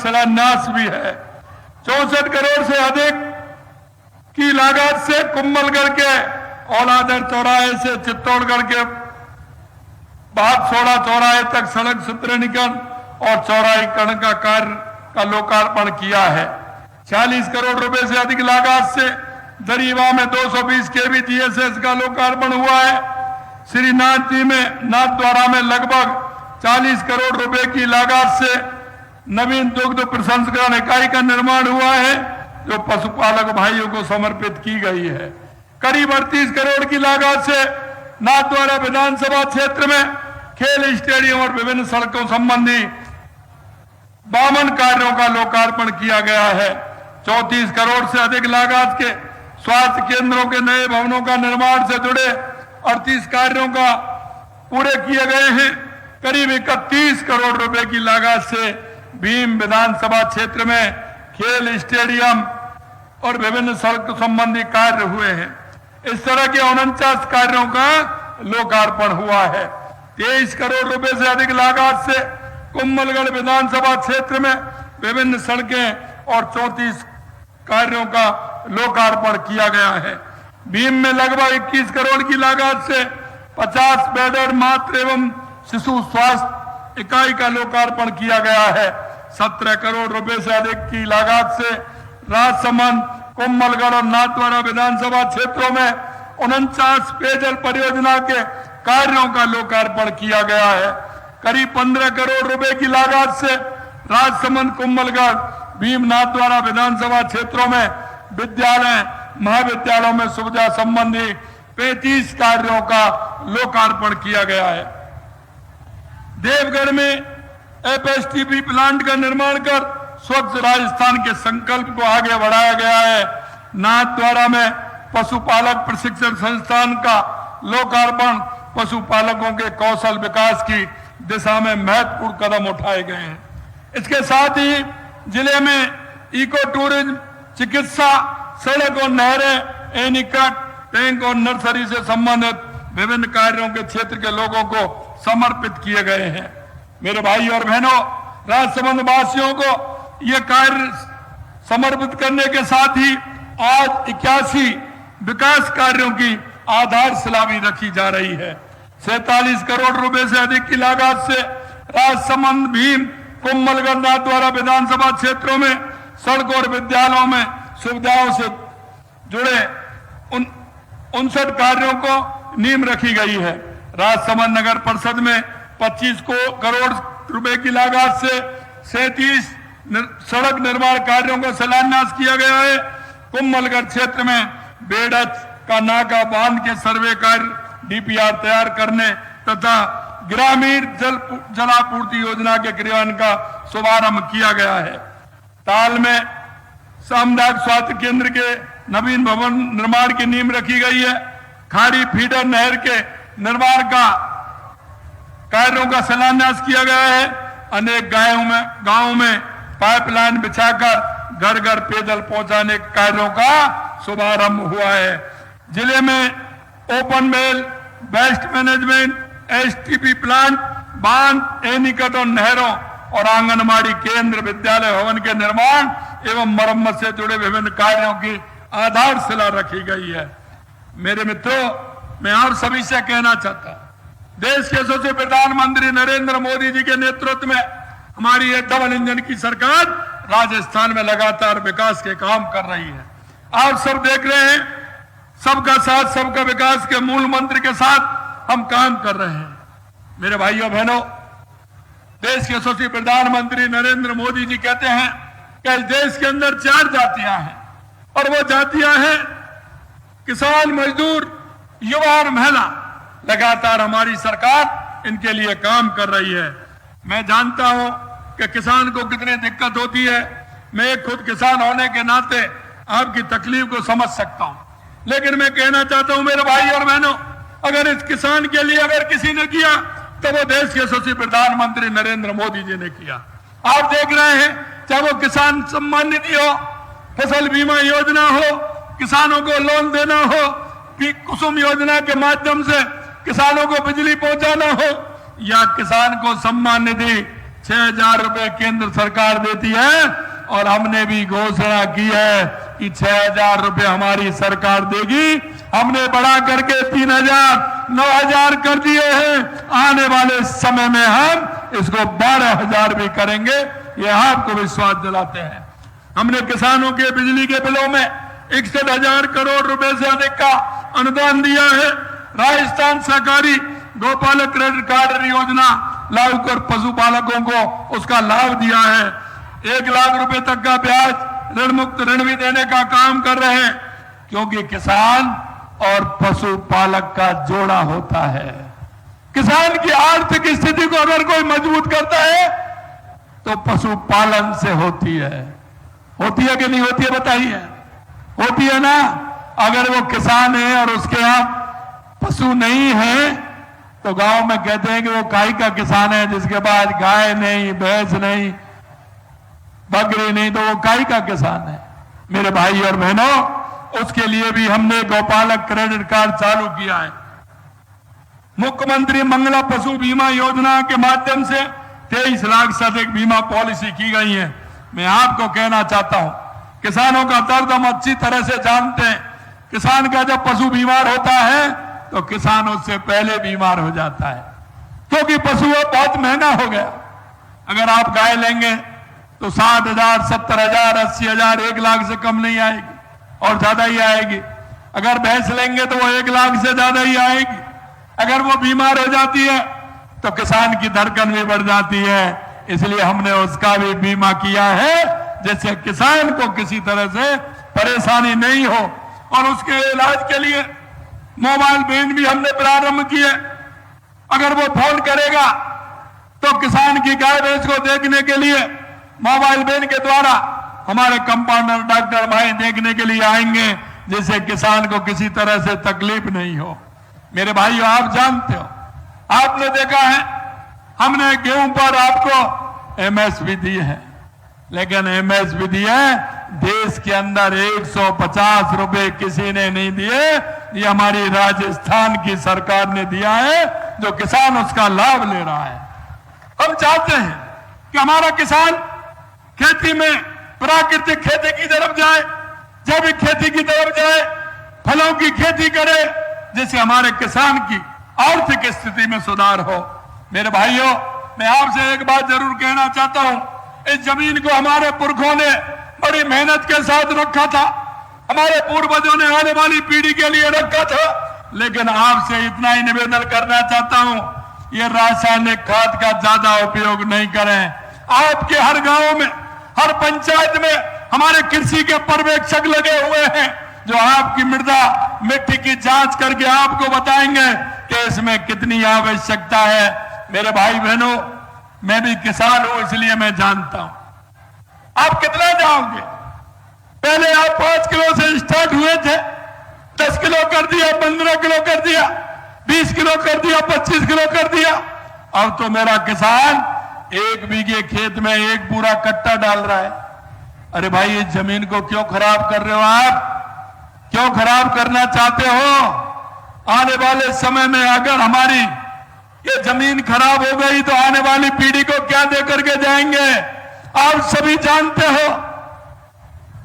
शिलान्यास भी है। 64 करोड़ से अधिक की लागत से कुंभलगढ़ के औलादर चौराहे से चित्तौड़गढ़ के बागसोड़ा चौराहे तक सड़क सुदृढ़ीकरण और चौड़ाईकरण का कार्य का लोकार्पण किया है। 40 करोड़ रुपए से अधिक लागत से दरीवा में 220 केवी जीएसएस का लोकार्पण हुआ है। श्री नाथद्वारा में लगभग 40 करोड़ रुपए की लागत से नवीन दुग्ध प्रसंस्करण इकाई का निर्माण हुआ है, जो पशुपालक भाइयों को समर्पित की गई है। करीब 38 करोड़ की लागत से नाथद्वारा विधानसभा क्षेत्र में खेल स्टेडियम और विभिन्न सड़कों संबंधी 52 कार्यों का लोकार्पण किया गया है। 34 करोड़ से अधिक लागत के स्वास्थ्य केंद्रों के नए भवनों का निर्माण से जुड़े 38 कार्यों का पूरे किए गए हैं। करीब 31 करोड़ रुपए की लागत से भीम विधानसभा क्षेत्र में खेल स्टेडियम और विभिन्न सड़क संबंधी कार्य हुए हैं। इस तरह के 49 कार्यों का लोकार्पण हुआ है। 23 करोड़ रुपए से अधिक लागत से कुंभलगढ़ विधानसभा क्षेत्र में विभिन्न सड़कें और 34 कार्यों का लोकार्पण किया गया है। भीम में लगभग 21 करोड़ की लागत से 50 बेडेड मातृ एवं शिशु स्वास्थ्य इकाई का लोकार्पण किया गया है। 17 करोड़ रुपए से अधिक की लागत से राजसमंद, कुंभलगढ़ और नाथद्वारा विधानसभा क्षेत्रों में 49 पेयजल परियोजना के कार्यों का लोकार्पण किया गया है। करीब 15 करोड़ रुपए की लागत से राजसमंद, कुंभलगढ़, भीम, नाथद्वारा विधानसभा क्षेत्रों में विद्यालय, महाविद्यालयों में सुविधा संबंधी 35 कार्यों का लोकार्पण किया गया है। देवगढ़ में एफएसटीपी प्लांट का निर्माण कर स्वच्छ राजस्थान के संकल्प को आगे बढ़ाया गया है। नाथद्वारा में पशुपालक प्रशिक्षण संस्थान का लोकार्पण पशुपालकों के कौशल विकास की दिशा में महत्वपूर्ण कदम उठाए गए हैं। इसके साथ ही जिले में इको टूरिज्म, चिकित्सा, सड़क और नहरें, एनीकट, टैंक और नर्सरी से संबंधित विभिन्न कार्यों के क्षेत्र के लोगों को समर्पित किए गए हैं। मेरे भाई और बहनों, राजसमंद वासियों को ये कार्य समर्पित करने के साथ ही आज 81 विकास कार्यों की आधारशिला भी रखी जा रही है। 47 करोड़ रुपए से अधिक की लागत से राजसमंद, भीम, कुंभलगढ़, नाथद्वारा विधानसभा क्षेत्रों में सड़कों और विद्यालयों में सुविधाओं से जुड़े 59 कार्यों को नींव रखी गई है। राजसमंद नगर परिषद में 25 करोड़ रुपए की लागत से 37 सड़क निर्माण कार्यों का शिलान्यास किया गया है। कुंभलगढ़ क्षेत्र में बेड़च का नाका बांध के सर्वे कार्य, डीपीआर तैयार करने तथा ग्रामीण जलापूर्ति योजना के क्रियान्वयन का शुभारंभ किया गया है। ताल में सामुदायिक स्वास्थ्य केंद्र के नवीन भवन निर्माण की नींव रखी गई है। खाड़ी फीडर नहर के निर्माण का कार्यों का शिलान्यास किया गया है। अनेक गांवों में पाइपलाइन बिछाकर घर घर पेयजल पहुंचाने के कार्यों का शुभारंभ हुआ है। जिले में open well, waste management, STP plant, बांध, एनीकट और नहरों और आंगनबाड़ी केंद्र, विद्यालय भवन के निर्माण एवं मरम्मत से जुड़े विभिन्न कार्यों की आधारशिला रखी गई है। मेरे मित्रों, मैं आप सभी से कहना चाहता हूं, देश के यशस्वी प्रधानमंत्री नरेंद्र मोदी जी के नेतृत्व में हमारी ये डबल इंजन की सरकार राजस्थान में लगातार विकास के काम कर रही है। आप सब देख रहे हैं, सबका साथ सबका विकास के मूल मंत्र के साथ हम काम कर रहे हैं। मेरे भाइयों बहनों, देश के यशस्वी प्रधानमंत्री नरेंद्र मोदी जी कहते हैं कि इस देश के अंदर 4 जातियां हैं और वो जातियां हैं किसान, मजदूर, युवा और महिला। लगातार हमारी सरकार इनके लिए काम कर रही है। मैं जानता हूं कि किसान को कितनी दिक्कत होती है। मैं खुद किसान होने के नाते आपकी तकलीफ को समझ सकता हूं, लेकिन मैं कहना चाहता हूं मेरे भाई और बहनों, अगर इस किसान के लिए अगर किसी ने किया तो वो देश के यशस्वी प्रधानमंत्री नरेंद्र मोदी जी ने किया। आप देख रहे हैं, चाहे वो किसान सम्मान निधि हो, फसल बीमा योजना हो, किसानों को लोन देना हो, कुसुम योजना के माध्यम से किसानों को बिजली पहुंचाना हो, या किसान को सम्मान निधि 6,000 रुपए केंद्र सरकार देती है और हमने भी घोषणा की है कि 6,000 रुपए हमारी सरकार देगी। हमने बढ़ा करके 3,000, 9,000 कर दिए हैं। आने वाले समय में हम इसको 12,000 भी करेंगे, ये आपको विश्वास दिलाते हैं। हमने किसानों के बिजली के बिलों में 61,000 करोड़ रुपए से अधिक का अनुदान दिया है। राजस्थान सहकारी गौपालक क्रेडिट कार्ड योजना लागू कर पशुपालकों को उसका लाभ दिया है। 1 लाख रुपए तक का ब्याज ऋण मुक्त ऋण भी देने का काम कर रहे हैं, क्योंकि किसान और पशुपालक का जोड़ा होता है। किसान की आर्थिक स्थिति को अगर कोई मजबूत करता है तो पशुपालन से होती है कि नहीं होती है? बताइए, होती है ना। अगर वो किसान है और उसके यहां पशु नहीं है तो गांव में कहते हैं कि वो काई का किसान है, जिसके पास गाय नहीं, भैंस नहीं, बकरी नहीं, तो वो काई का किसान है। मेरे भाई और बहनों, उसके लिए भी हमने गौपालक क्रेडिट कार्ड चालू किया है। मुख्यमंत्री मंगला पशु बीमा योजना के माध्यम से 23 लाख से अधिक बीमा पॉलिसी की गई है। मैं आपको कहना चाहता हूं, किसानों का दर्द हम अच्छी तरह से जानते हैं। किसान का जब पशु बीमार होता है तो किसान उससे पहले बीमार हो जाता है, क्योंकि पशु बहुत महंगा हो गया। अगर आप गाय लेंगे तो 60,000, 70,000, 80,000, 1 लाख से कम नहीं आएगी और ज्यादा ही आएगी। अगर भैंस लेंगे तो वो 1 लाख से ज्यादा ही आएगी। अगर वो बीमार हो जाती है तो किसान की धड़कन भी बढ़ जाती है। इसलिए हमने उसका भी बीमा किया है, जिससे किसान को किसी तरह से परेशानी नहीं हो। और उसके इलाज के लिए मोबाइल वैन भी हमने प्रारंभ किए। अगर वो फोन करेगा तो किसान की गाय भैंस को देखने के लिए मोबाइल वैन के द्वारा हमारे कंपाउंडर डॉक्टर भाई देखने के लिए आएंगे, जिससे किसान को किसी तरह से तकलीफ नहीं हो। मेरे भाइयों, आप जानते हो, आपने देखा है, हमने गेहूं पर आपको एमएसपी दी है, लेकिन एमएसपी दी है देश के अंदर 150 रुपए किसी ने नहीं दिए। ये हमारी राजस्थान की सरकार ने दिया है, जो किसान उसका लाभ ले रहा है। हम चाहते हैं कि हमारा किसान खेती में प्राकृतिक खेती की तरफ जाए, जैविक खेती की तरफ जाए, फलों की खेती करे, जिससे हमारे किसान की आर्थिक स्थिति में सुधार हो। मेरे भाइयों, मैं आपसे एक बात जरूर कहना चाहता हूं, इस जमीन को हमारे पुरखों ने बड़ी मेहनत के साथ रखा था, हमारे पूर्वजों ने आने वाली पीढ़ी के लिए रखा था। लेकिन आपसे इतना ही निवेदन करना चाहता हूं, ये रासायनिक खाद का ज्यादा उपयोग नहीं करें। आपके हर गांव में, हर पंचायत में हमारे कृषि के पर्यवेक्षक लगे हुए हैं, जो आपकी मृदा मिट्टी की जांच करके आपको बताएंगे कि इसमें कितनी आवश्यकता है। मेरे भाई बहनों, मैं भी किसान हूं, इसलिए मैं जानता हूं। आप कितना जाओगे? पहले आप 5 किलो से स्टार्ट हुए थे, 10 किलो कर दिया, 15 किलो कर दिया, 20 किलो कर दिया, 25 किलो कर दिया। अब तो मेरा किसान 1 बीघे खेत में 1 पूरा कट्टा डाल रहा है। अरे भाई, इस जमीन को क्यों खराब कर रहे हो? आप क्यों खराब करना चाहते हो? आने वाले समय में अगर हमारी ये जमीन खराब हो गई तो आने वाली पीढ़ी को क्या दे करके जाएंगे? आप सभी जानते हो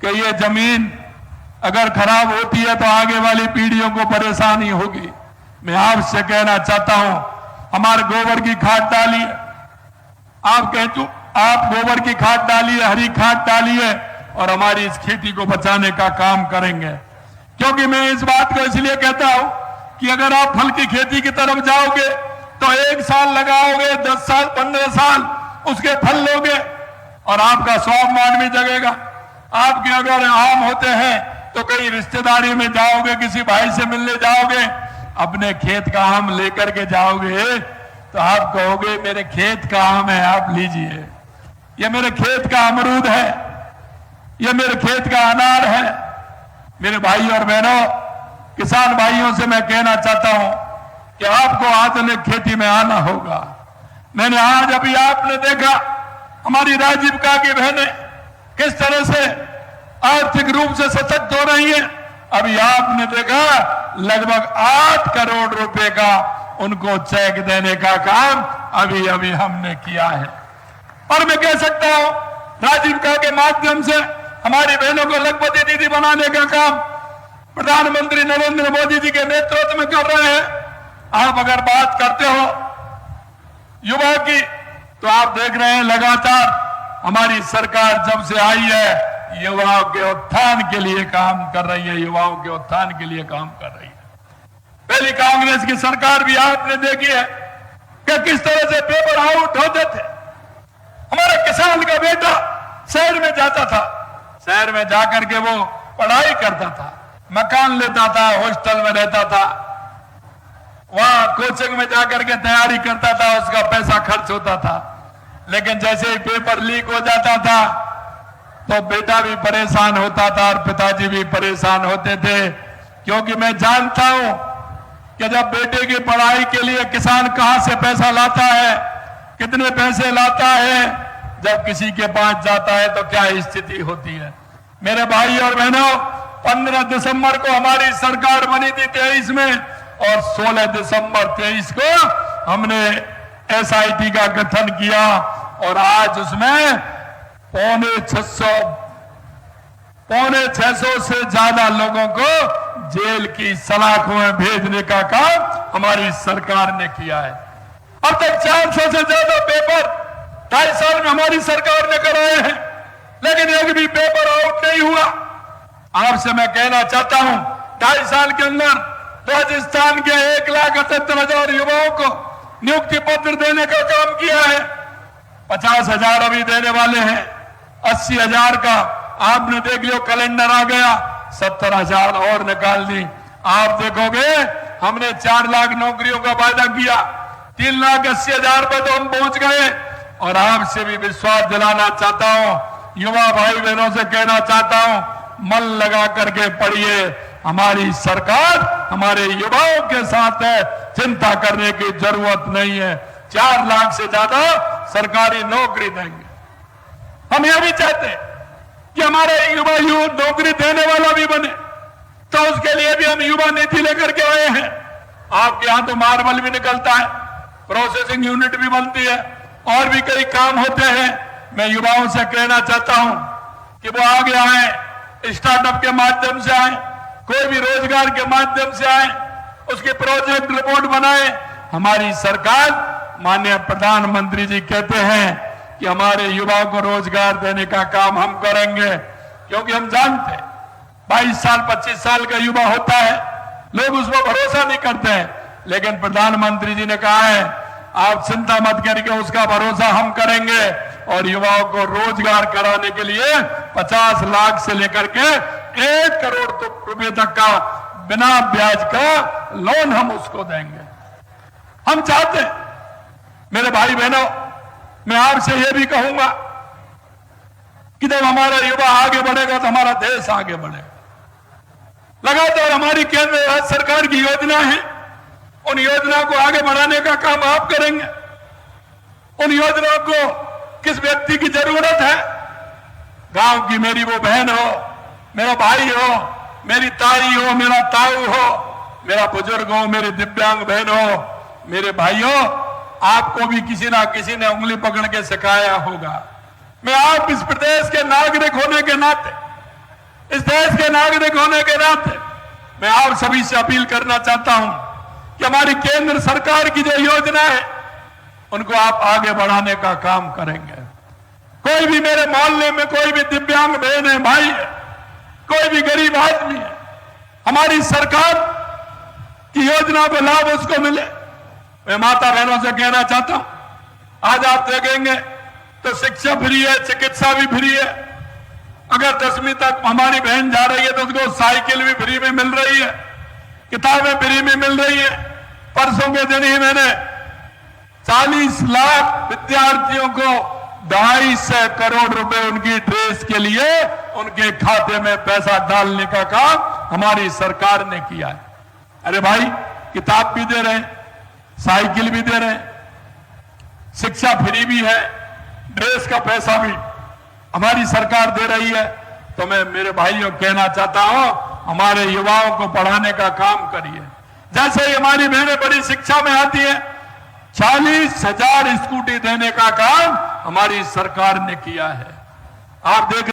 कि ये जमीन अगर खराब होती है तो आगे वाली पीढ़ियों को परेशानी होगी। मैं आपसे कहना चाहता हूं, हमारे गोबर की खाद डालिए। आप गोबर की खाद डालिए, हरी खाद डालिए, और हमारी इस खेती को बचाने का काम करेंगे। क्योंकि मैं इस बात को इसलिए कहता हूं कि अगर आप फल की खेती की तरफ जाओगे तो 1 साल लगाओगे, 10 साल, 15 साल उसके फल लोगे और आपका स्वाभिमान भी जगेगा। आपके अगर आम होते हैं तो कहीं रिश्तेदारी में जाओगे, किसी भाई से मिलने जाओगे, अपने खेत का आम लेकर के जाओगे तो आप कहोगे मेरे खेत का आम है, आप लीजिए। ये मेरे खेत का अमरूद है, ये मेरे खेत का अनार है। मेरे भाई और बहनों, किसान भाइयों से मैं कहना चाहता हूं कि आपको आधुनिक खेती में आना होगा। मैंने आज अभी आपने देखा हमारी राजीविका की बहनें किस तरह से आर्थिक रूप से सशक्त हो रही हैं। अभी आपने देखा लगभग 8 करोड़ रुपए का उनको चेक देने का काम अभी अभी हमने किया है। और मैं कह सकता हूं राजीविका के माध्यम से हमारी बहनों को लखपति दीदी बनाने का काम प्रधानमंत्री नरेंद्र मोदी जी के नेतृत्व में कर रहे हैं। आप अगर बात करते हो युवा की, तो आप देख रहे हैं लगातार हमारी सरकार जब से आई है युवाओं के उत्थान के लिए काम कर रही है, युवाओं के उत्थान के लिए काम कर रही है। पहली कांग्रेस की सरकार भी आपने देखी है कि किस तरह से पेपर आउट होते थे। हमारा किसान का बेटा शहर में जाता था, शहर में जाकर के वो पढ़ाई करता था, मकान लेता था, हॉस्टल में रहता था, वहां कोचिंग में जाकर के तैयारी करता था, उसका पैसा खर्च होता था। लेकिन जैसे ही पेपर लीक हो जाता था तो बेटा भी परेशान होता था और पिताजी भी परेशान होते थे, क्योंकि मैं जानता हूं कि जब बेटे की पढ़ाई के लिए किसान कहां से पैसा लाता है, कितने पैसे लाता है, जब किसी के पास जाता है तो क्या स्थिति होती है। मेरे भाई और बहनों, 15 दिसंबर को हमारी सरकार बनी थी 23 में, और 16 दिसंबर 23 को हमने एसआईटी का गठन किया और आज उसमें पौने 600 से ज्यादा लोगों को जेल की सलाखों में भेजने का काम हमारी सरकार ने किया है। अब तक 400 से ज्यादा पेपर 2.5 साल में हमारी सरकार ने कराए हैं, लेकिन एक भी पेपर आउट नहीं हुआ। आपसे मैं कहना चाहता हूं, 2.5 साल के अंदर राजस्थान के 1,78,000 युवाओं को नियुक्ति पत्र देने का काम किया है। 50,000 अभी देने वाले हैं, 80,000 का आपने देख लियो कैलेंडर आ गया, 70,000 और निकाल दी। आप देखोगे हमने 4 लाख नौकरियों का वायदा किया, 3,80,000 पर तो हम पहुंच गए। और आपसे भी विश्वास दिलाना चाहता हूं, युवा भाई बहनों से कहना चाहता हूं, मन लगा करके पढ़िए, हमारी सरकार हमारे युवाओं के साथ है, चिंता करने की जरूरत नहीं है। 4 लाख से ज्यादा सरकारी नौकरी देंगे। हम यह भी चाहते हैं कि हमारे युवा नौकरी देने वाला भी बने, तो उसके लिए भी हम युवा नीति लेकर के आए हैं। आपके यहां तो मार्बल भी निकलता है, प्रोसेसिंग यूनिट भी बनती है, और भी कई काम होते हैं। मैं युवाओं से कहना चाहता हूं कि वो आगे आए, स्टार्टअप के माध्यम से आए, कोई भी रोजगार के माध्यम से आए, उसकी प्रोजेक्ट रिपोर्ट बनाए। हमारी सरकार, माननीय प्रधानमंत्री जी कहते हैं कि हमारे युवाओं को रोजगार देने का काम हम करेंगे, क्योंकि हम जानते हैं 22 साल 25 साल का युवा होता है, लोग उस पर भरोसा नहीं करते हैं, लेकिन प्रधानमंत्री जी ने कहा है आप चिंता मत करके उसका भरोसा हम करेंगे, और युवाओं को रोजगार कराने के लिए 50 लाख से लेकर के 1 करोड़ रुपए तक का बिना ब्याज का लोन हम उसको देंगे। हम चाहते हैं, मेरे भाई बहनों, मैं आपसे यह भी कहूंगा कि जब हमारा युवा आगे बढ़ेगा तो हमारा देश आगे बढ़ेगा। लगातार हमारी केंद्र राज्य सरकार की योजना है, उन योजना को आगे बढ़ाने का काम आप करेंगे। उन योजनाओं को किस व्यक्ति की जरूरत है, गांव की मेरी वो बहन हो, मेरा भाई हो, मेरी ताई हो, मेरा ताऊ हो, मेरा बुजुर्ग हो, मेरी दिव्यांग बहन हो, मेरे भाइयों, आपको भी किसी ना किसी ने उंगली पकड़ के सिखाया होगा। मैं आप इस प्रदेश के नागरिक होने के नाते, इस देश के नागरिक होने के नाते, मैं आप सभी से अपील करना चाहता हूं कि हमारी केंद्र सरकार की जो योजना है उनको आप आगे बढ़ाने का काम करेंगे। कोई भी मेरे मोहल्ले में कोई भी दिव्यांग बहन है, भाई है, कोई भी गरीब आदमी है, हमारी सरकार की योजना को लाभ उसको मिले। मैं माता बहनों से कहना चाहता हूं, आज आप देखेंगे तो शिक्षा फ्री है, चिकित्सा भी फ्री है। अगर 10वीं तक हमारी बहन जा रही है तो उसको साइकिल भी फ्री में मिल रही है, किताबें फ्री में मिल रही है। परसों के दिन ही मैंने 40 लाख विद्यार्थियों को 250 करोड़ रुपए उनकी ड्रेस के लिए उनके खाते में पैसा डालने का काम हमारी सरकार ने किया है। अरे भाई, किताब भी दे रहे हैं, साइकिल भी दे रहे हैं, शिक्षा फ्री भी है, ड्रेस का पैसा भी हमारी सरकार दे रही है। तो मैं मेरे भाइयों कहना चाहता हूं, हमारे युवाओं को पढ़ाने का काम करिए। जैसे ही हमारी बहनें बड़ी शिक्षा में आती है, 40,000 स्कूटी देने का काम हमारी सरकार ने किया है। आप देख